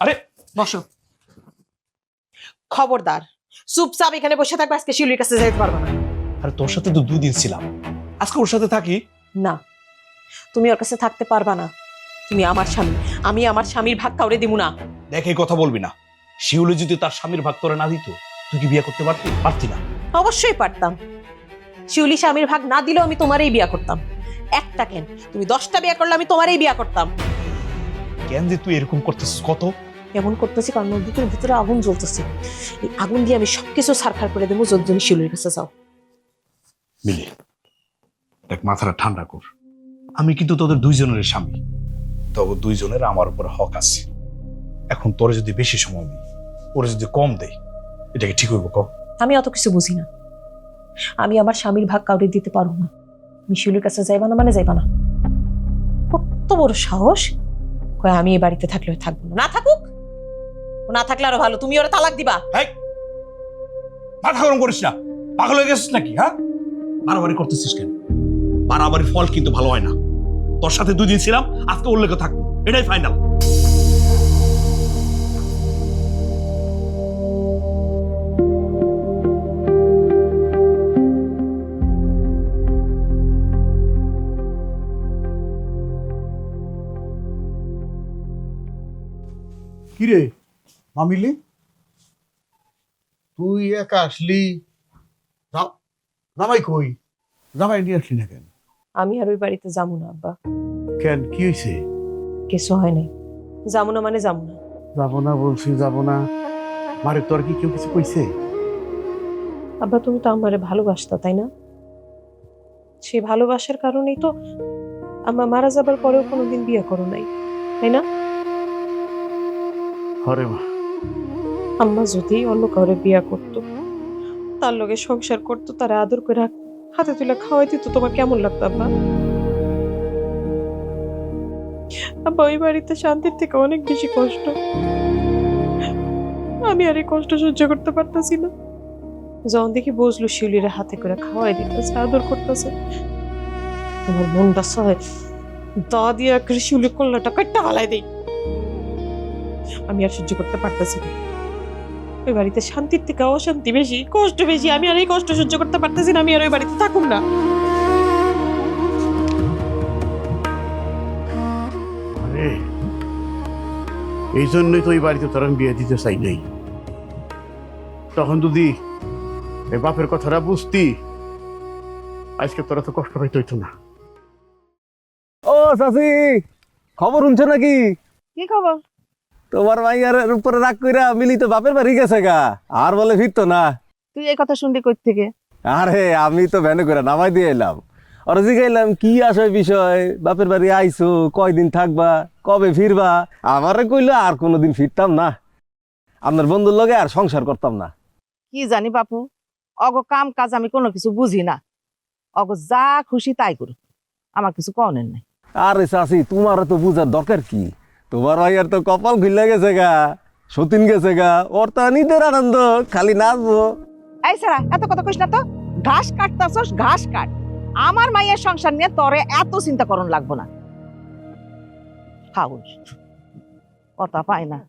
আরে বসো। খবরদার, চুপচাপ এখানে বসে থাকবে, আজকে শিউলির কাছে যেতে পারবো না। আরে তোর সাথে তো 2 দিন ছিলাম, আজকে ওর সাথে থাকি। না, তুমি ওর কাছে থাকতে পারবা না। তুমি আমার স্বামী, আমি আমার স্বামীর ভাগ কাউরে দিব না। দেখ এই কথা বলবি না। শিউলি যদি তার স্বামীর ভাগ তোরে না দিত, তুই কি বিয়ে করতে পারতি না? অবশ্যই পারতাম। শিউলি স্বামীর ভাগ না দিলেও আমি তোমারই বিয়া করতাম। একটা কেন, তুমি 10টা বিয়া করলে আমি তোমারই বিয়া করতাম। কেন যে তুই এরকম করতেছিস কত? এমন করতেছি কারণ ওর বুকের ভিতরে আগুন জ্বলতেছে। এই আগুন দিয়ে আমি সবকিছু ছারখার করে দেবো যদি তুমি শিউলির কাছে যাও। মিলি, দেখ মাথাটা ঠান্ডা কর। আমি কিন্তু তোদের 2 জনের স্বামী, তবে 2 জনের আমার উপর হক আছে। এখন তোরে যদি বেশি সময় দিই, ওরে যদি কম দেয়, এটা কি ঠিক হইব ক? আমি অত কিছু বুঝি না। আমি আমার স্বামীর ভাগ কাউরে দিতে পারবো না। তুমি শিউলির কাছে যাইবা না মানে যাইবা না। কত বড় সাহস! কয় আমি এই বাড়িতে থাকলে থাকবো না। না থাকুক, ও না থাকলে আরো ভালো। তুমি ওরা তালাক দিবা। এই, মাথা গরম করিস না। পাগল হয়ে গেছিস নাকি? হ্যাঁ, বাড়াবাড়ি করতেছিস কেন? বাড়াবাড়ির ফল কিন্তু ভালো হয় না। তোর সাথে 2 দিন ছিলাম, আজকে ওর লেগে থাকবো, এটাই ফাইনাল। কিরে মামিলি, তুই একা আসলি? জামাই কই? জামাই নিয়ে আসলি না কেন? আমি আর ওই বাড়িতে যাবো না আব্বা। কেন, কি হয়েছে? কিছু হয় নাই। যাবো না মানে যাবো না। যাবো না বলছি, যাবো না। মারে তোর কি কেউ কিছু কইছে? আব্বা, তুমি তো আমারে ভালোবাসতা, তাই না? সেই ভালোবাসার কারণেই তো আমার মারা যাবার পরেও কোনোদিন বিয়ে করো নাই, তাই না? হরে মা, আম্মা যদি অন্য কাউরে বিয়া করতো, তার লগে সংসার করতো, তার আদর করে হাতে তুলে খাওয়াই দিত, তোমার কেমন লাগতো আব্বা? আব্বা, ওই বাড়িতে শান্তির থেকে অনেক বেশি কষ্ট। আমি আর এই কষ্ট সহ্য করতে পারতাছি না। যখন দেখি বসলো শিউলির হাতে করে খাওয়াই দিতেছে, আদর করতেছে, তোমার মনটা সহায় দা দিয়ে করে শিউলির কল্লাটা কাটটা হালাই দেই। আমি আর সহ্য করতে পারতেছি না। ওই বাড়িতে শান্তির থেকে অশান্তি বেশি, কষ্ট বেশি। আমি আর এই কষ্ট সহ্য করতে পারতেছি না। আমি আর ওই বাড়িতে থাকুম না। আরে এই জন্যই তো এই বাড়িতে তোর আমি বিয়ে দিতে চাই নাই। তখন যদি এই বাপের কথাটা বুঝতি, আজকে তোরা তো কষ্ট পাইতে হইতো না। ও চাচি, খবর শুনছো নাকি? কি খবর? তোমার মাইয়ার উপরে রাগ কইরা মিলি তো বাপের বাড়ি গেছে গা, আর বলে ফিরতো না। তুই এই কথা শুনলি কই থেকে? আরে আমি তো ভ্যানে করে নামাই দিয়ে এলাম। ওরা জিগাইলাম কি আসে বিষয়, বাপের বাড়ি আইছো, কয়দিন থাকবা, কবে ফিরবা? আমারে কইলো আর কোনোদিন ফিরতাম না, আপনার বন্ধুর লগে আর সংসার করতাম না। কি জানি বাপু, অগ কাম কাজ আমি কোনো কিছু বুঝি না। অগ যা খুশি তাই করুক, আমার কিছু কনের নাই। আরে চাচি, তোমার তো বুঝার দরকার কি? তোমার মাইয়ার তো কপাল খুলে গেছে গা, সতীন গেছে গা, ওর তো নিদের আনন্দ, খালি নাচবো। এই সারা, এত কথা কইস না তো। ঘাস কাটতাছস, ঘাস কাট। আমার মায়ের সংসার নিয়ে তরে এত চিন্তা করন লাগবো না। হাউস কথা পায় না।